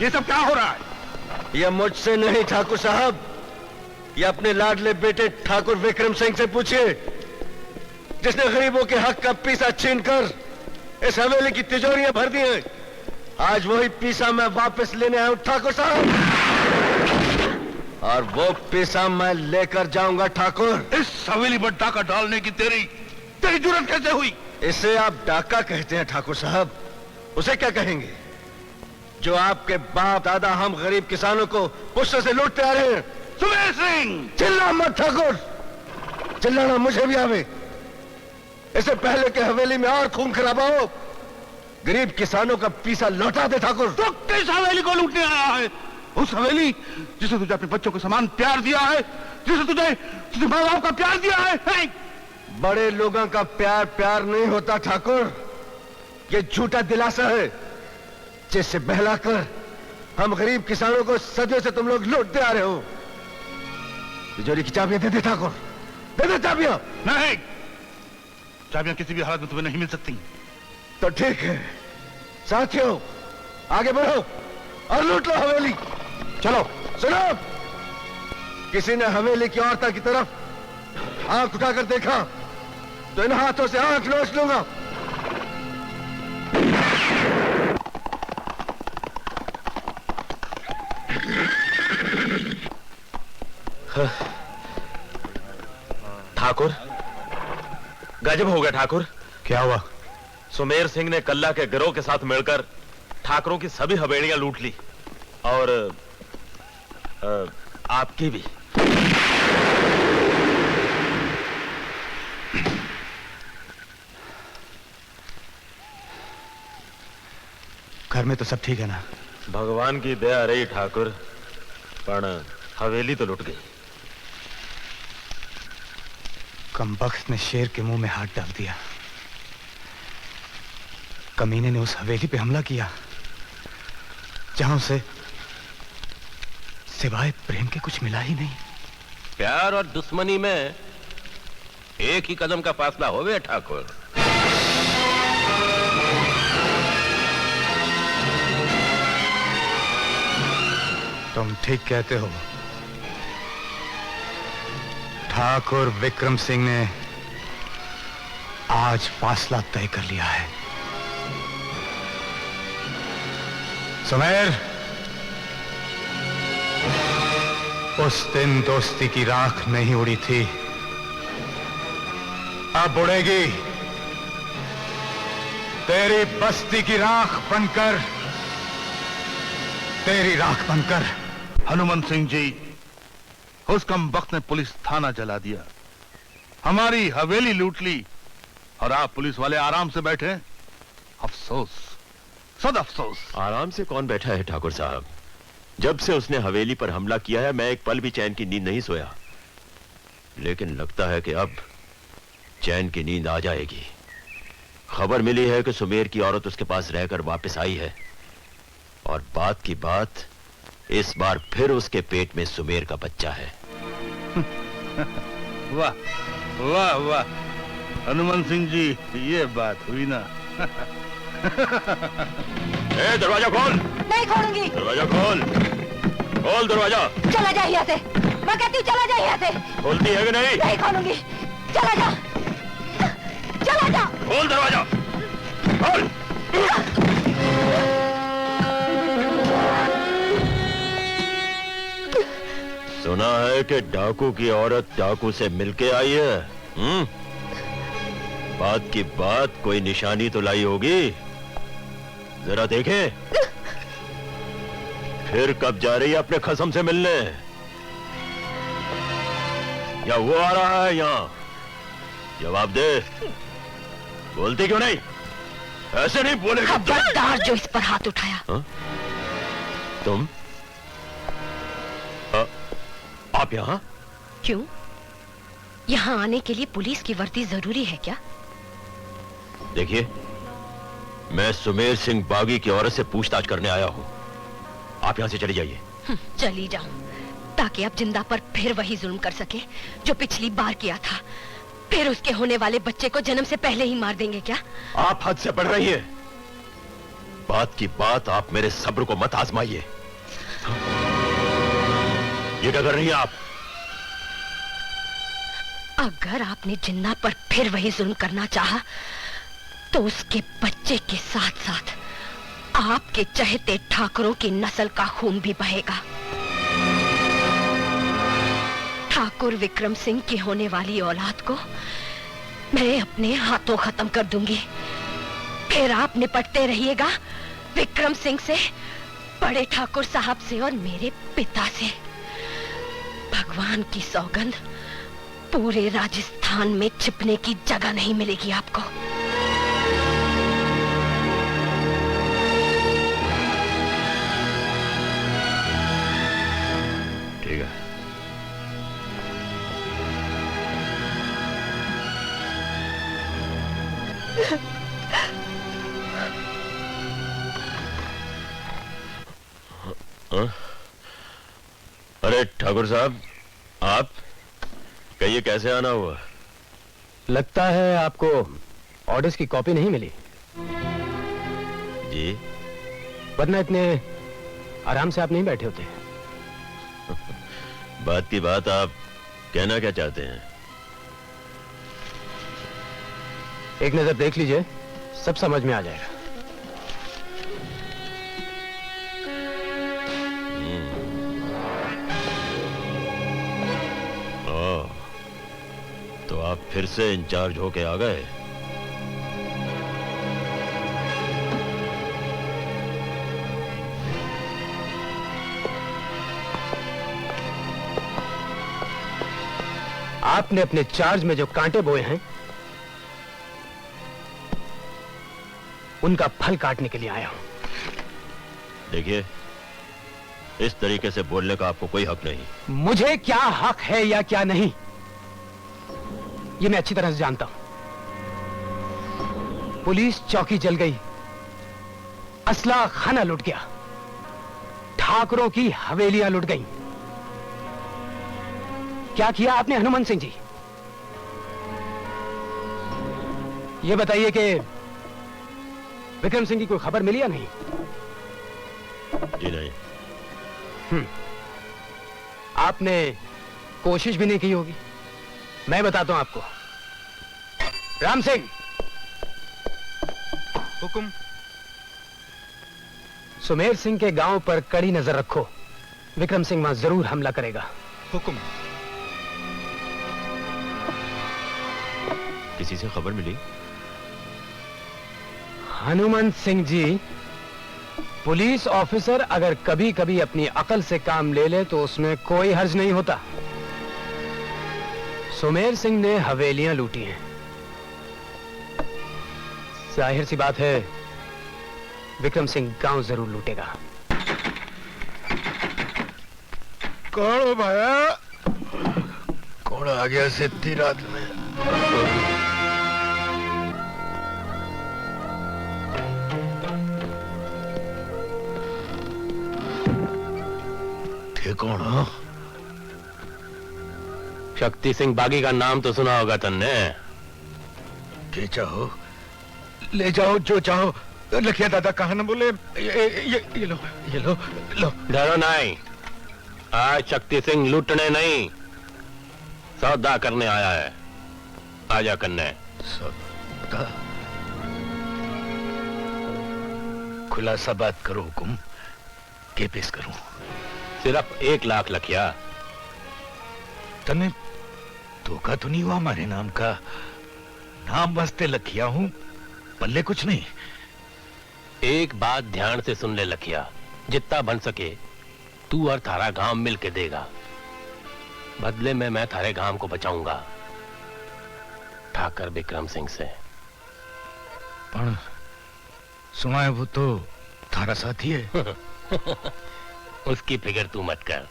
ये सब क्या हो रहा है? यह मुझसे नहीं ठाकुर साहब, ये अपने लाडले बेटे ठाकुर विक्रम सिंह से पूछिए, जिसने गरीबों के हक का पीसा छीनकर इस हवेली की तिजोरियां भर दी हैं। आज वही पीसा मैं वापस लेने आया हूं ठाकुर साहब, और वो पीसा मैं लेकर जाऊंगा ठाकुर। इस हवेली पर डाका डालने की तेरी जुर्रत कैसे हुई? इसे आप डाका कहते हैं ठाकुर साहब, उसे क्या कहेंगे जो आपके बाप दादा हम गरीब किसानों को पुष्ट से लूटते आ रहे हैं। सुमेर सिंह! चिल्ला मत ठाकुर, चिल्लाना मुझे भी आवे। इससे पहले के हवेली में और खून खराबा हो, गरीब किसानों का पीसा लौटा दे ठाकुर। तो किस हवेली को लूटने आया है? उस हवेली जिसे तुझे अपने बच्चों के समान प्यार दिया है, जिसे तुझे माँ बाप का प्यार दिया है। बड़े लोगों का प्यार प्यार नहीं होता ठाकुर, ये झूठा दिलासा है जिससे बहलाकर हम गरीब किसानों को सदियों से तुम लोग लूटते आ रहे हो। तिजोरी की चाबियां दे दे ठाकुर, दे दे चाबियां। नहीं, चाबियां किसी भी हालत में तुम्हें नहीं मिल सकती। तो ठीक है साथियों, आगे बढ़ो और लूट लो हवेली। चलो सुनो, किसी ने हवेली की औरतों की तरफ आंख उठाकर देखा तो इन हाथों से आंख नोच लूंगा। ठाकुर, गजब हो गया ठाकुर। क्या हुआ? सुमेर सिंह ने कल्ला के गिरोह के साथ मिलकर ठाकरों की सभी हवेलियां लूट ली, और आपकी भी। घर में तो सब ठीक है ना? भगवान की दया रही ठाकुर, पर हवेली तो लुट गई। कमबख्त ने शेर के मुंह में हाथ डाल दिया। कमीने ने उस हवेली पे हमला किया जहां उसे सिवाय प्रेम के कुछ मिला ही नहीं। प्यार और दुश्मनी में एक ही कदम का फासला हो गया ठाकुर। तुम ठीक कहते हो। ठाकुर विक्रम सिंह ने आज फासला तय कर लिया है। सुमेर, उस दिन दोस्ती की राख नहीं उड़ी थी, अब उड़ेगी। तेरी बस्ती की राख बनकर, तेरी राख बनकर। हनुमान सिंह जी, उस कमबख्त ने पुलिस थाना जला दिया, हमारी हवेली लूट ली, और आप पुलिस वाले आराम से बैठे। अफसोस, सद अफसोस। आराम से कौन बैठा है ठाकुर साहब? जब से उसने हवेली पर हमला किया है, मैं एक पल भी चैन की नींद नहीं सोया। लेकिन लगता है कि अब चैन की नींद आ जाएगी। खबर मिली है कि सुमेर की औरत उसके पास रहकर वापस आई है, और बात की बात इस बार फिर उसके पेट में सुमेर का बच्चा है। वाह वाह वाह, हनुमान सिंह जी, ये बात हुई ना। ए, दरवाजा खोल। नहीं खोलूंगी। दरवाजा खोल, खोल दरवाजा। चला जा यहाँ से, मैं कहती हूँ चला जा यहाँ से। खोलती है कि नहीं? नहीं खोलूंगी, चला जा, चला जा। खोल दरवाजा, खोल। सुना है कि डाकू की औरत डाकू से मिलके आई है। बात की बात कोई निशानी तो लाई होगी, जरा देखें। फिर कब जा रही है अपने खसम से मिलने? या वो आ रहा है यहाँ? जवाब दे। बोलती क्यों नहीं? ऐसे नहीं बोलेगा। खबरदार जो इस पर हाथ उठाया। हा? तुम? आप यहाँ? क्यों? यहाँ आने के लिए पुलिस की वर्दी जरूरी है क्या? देखिए, मैं सुमेर सिंह बागी की औरत से पूछताछ करने आया हूँ। आप यहाँ से चली जाइए। चली जाऊं, ताकि आप जिंदा पर फिर वही जुल्म कर सके जो पिछली बार किया था। फिर उसके होने वाले बच्चे को जन्म से पहले ही मार देंगे क्या? आप हद से बढ़ रही हैं। बात की बात, आप मेरे सब्र को मत आजमाइए। ये क्या कर रही हैं आप? अगर आपने जिन्ना पर फिर वही जुल्म करना चाहा, तो उसके बच्चे के साथ साथ आपके चहेते ठाकुरों की नस्ल का खून भी बहेगा। ठाकुर विक्रम सिंह की होने वाली औलाद को मैं अपने हाथों खत्म कर दूंगी। फिर आप निपटते रहिएगा विक्रम सिंह से, बड़े ठाकुर साहब से और मेरे पिता से। भगवान की सौगंध, पूरे राजस्थान में छिपने की जगह नहीं मिलेगी आपको। ठीक है। अरे ठाकुर साहब, आप कहिए कैसे आना हुआ? लगता है आपको ऑर्डर्स की कॉपी नहीं मिली, जी? वरना इतने आराम से आप नहीं बैठे होते। बात की बात, आप कहना क्या चाहते हैं? एक नजर देख लीजिए, सब समझ में आ जाएगा। तो आप फिर से इंचार्ज होके आ गए? आपने अपने चार्ज में जो कांटे बोए हैं, उनका फल काटने के लिए आया हूं। देखिए, इस तरीके से बोलने का आपको कोई हक नहीं। मुझे क्या हक है या क्या नहीं, ये मैं अच्छी तरह से जानता हूं। पुलिस चौकी जल गई, असला खाना लुट गया, ठाकुरों की हवेलियां लुट गईं। क्या किया आपने हनुमान सिंह जी? ये बताइए कि विक्रम सिंह की कोई खबर मिली या नहीं? जी नहीं। आपने कोशिश भी नहीं की होगी। मैं बताता हूं आपको। राम सिंह, हुक्म। सुमेर सिंह के गांव पर कड़ी नजर रखो, विक्रम सिंह वहां जरूर हमला करेगा। हुक्म। किसी से खबर मिली? हनुमान सिंह जी, पुलिस ऑफिसर अगर कभी कभी अपनी अकल से काम ले ले तो उसमें कोई हर्ज नहीं होता। सुमेर सिंह ने हवेलियां लूटी हैं, जाहिर सी बात है विक्रम सिंह गांव जरूर लूटेगा। कौन हो भाया? कौन आ गया इतनी रात में? थे कौन हो? शक्ति सिंह बागी का नाम तो सुना होगा तुमने। जे चाहो ले जाओ, जो चाहो। लखिया दादा कहा न बोले। ये लो, ये लो, लो। डरो नहीं, आज शक्ति सिंह लूटने नहीं, सौदा करने आया है। आजा करने। सौदा? खुलासा बात करो हुकुम, के पेश करूं? सिर्फ 1 लाख लखिया। तने धोखा तो नहीं हुआ हमारे नाम का? नाम वास्ते लखिया हूं, पल्ले कुछ नहीं। एक बात ध्यान से सुन ले लखिया, जितना बन सके तू और थारा गांव मिल के देगा। बदले में मैं थारे गांव को बचाऊंगा ठाकर विक्रम सिंह से। पण सुना है वो तो थारा साथी है। उसकी फिक्र तू मत कर।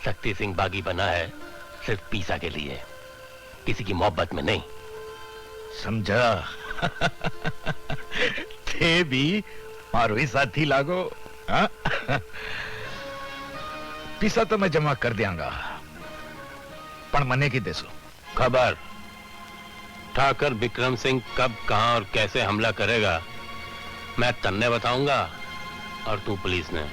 शक्ति सिंह बागी बना है सिर्फ पीसा के लिए, किसी की मोहब्बत में नहीं। समझा? थे भी मारो ही साथी लागो। हाँ? पीसा तो मैं जमा कर दियांगा, पण मने की देसो खबर ठाकर विक्रम सिंह कब, कहां और कैसे हमला करेगा मैं तन्ने बताऊंगा और तू पुलिस ने।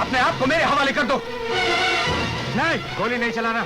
अपने आप को मेरे हवाले कर दो। नहीं, गोली नहीं चलाना।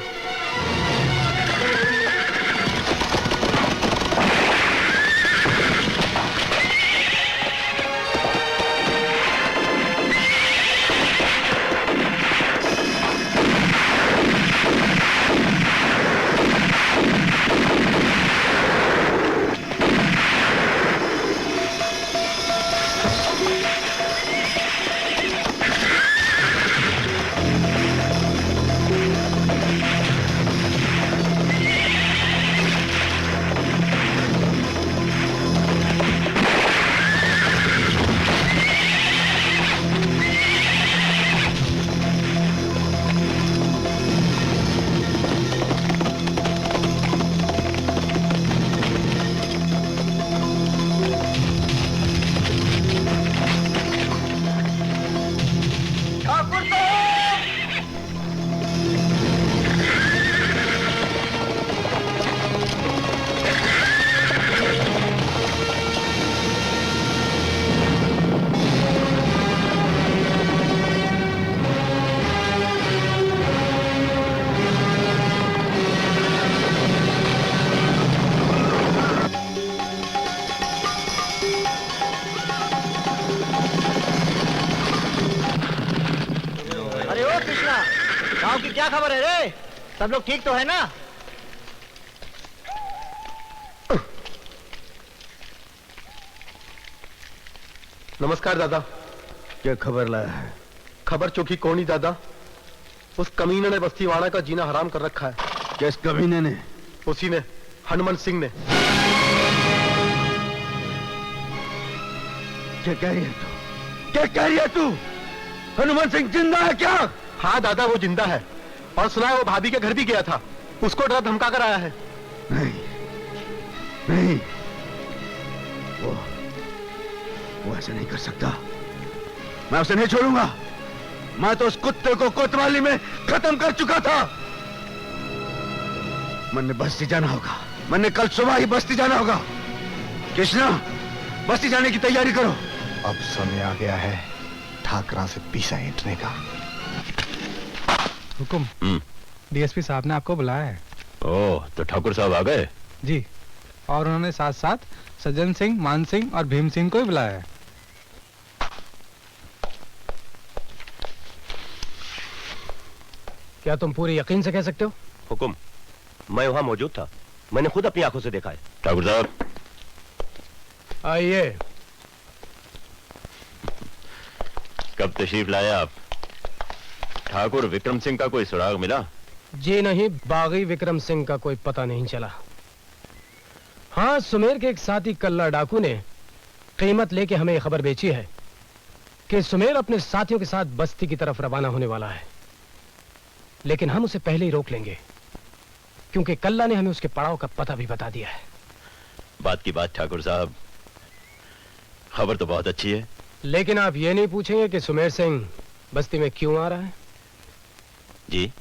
गांव की क्या खबर है रे? सब लोग ठीक तो है ना? नमस्कार दादा। क्या खबर लाया है? खबर चौकी कौनी दादा, उस कमीने ने बस्तीवाड़ा का जीना हराम कर रखा है। किस कमीने ने? उसी ने, हनुमंत सिंह ने। क्या कह रही है तू? क्या कह रही है तू? हनुमंत सिंह जिंदा है क्या? हाँ दादा, वो जिंदा है और सुना है वो भाभी के घर भी गया था। उसको डरा धमका कर आया है। नहीं नहीं, वो ऐसा नहीं कर सकता। मैं उसे नहीं छोड़ूंगा। मैं तो उस कुत्ते को कोतवाली में खत्म कर चुका था। मैंने बस्ती जाना होगा। मैंने कल सुबह ही बस्ती जाना होगा। कृष्णा, बस्ती जाने की तैयारी करो। अब समय आ गया है ठाकरा से पीछा हटने का। हुकुम, डीएसपी साहब ने आपको बुलाया है। ओह, तो ठाकुर साहब आ गए? जी, और उन्होंने साथ साथ सज्जन सिंह, मान सिंह और भीम सिंह को भी बुलाया है। क्या तुम पूरे यकीन से कह सकते हो? हुकुम, मैं वहां मौजूद था। मैंने खुद अपनी आंखों से देखा है। ठाकुर साहब आइए। कब तशरीफ लाए आप? ठाकुर विक्रम सिंह का कोई सुराग मिला? जी नहीं, बागी विक्रम सिंह का कोई पता नहीं चला। हाँ, सुमेर के एक साथी कल्ला डाकू ने कीमत लेके हमें ये खबर बेची है कि सुमेर अपने साथियों के साथ बस्ती की तरफ रवाना होने वाला है। लेकिन हम उसे पहले ही रोक लेंगे, क्योंकि कल्ला ने हमें उसके पड़ाव का पता भी बता दिया है। बात की बात ठाकुर साहब, खबर तो बहुत अच्छी है। लेकिन आप ये नहीं पूछेंगे कि सुमेर सिंह बस्ती में क्यों आ रहा है? जी,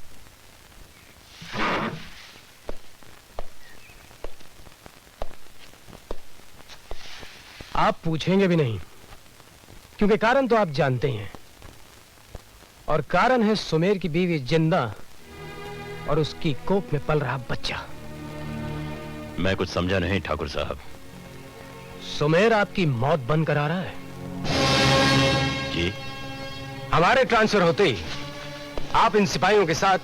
आप पूछेंगे भी नहीं, क्योंकि कारण तो आप जानते हैं। और कारण है सुमेर की बीवी जिंदा और उसकी कोख में पल रहा बच्चा। मैं कुछ समझा नहीं ठाकुर साहब। सुमेर आपकी मौत बनकर आ रहा है। जी, हमारे ट्रांसफर होते ही आप इन सिपाहियों के साथ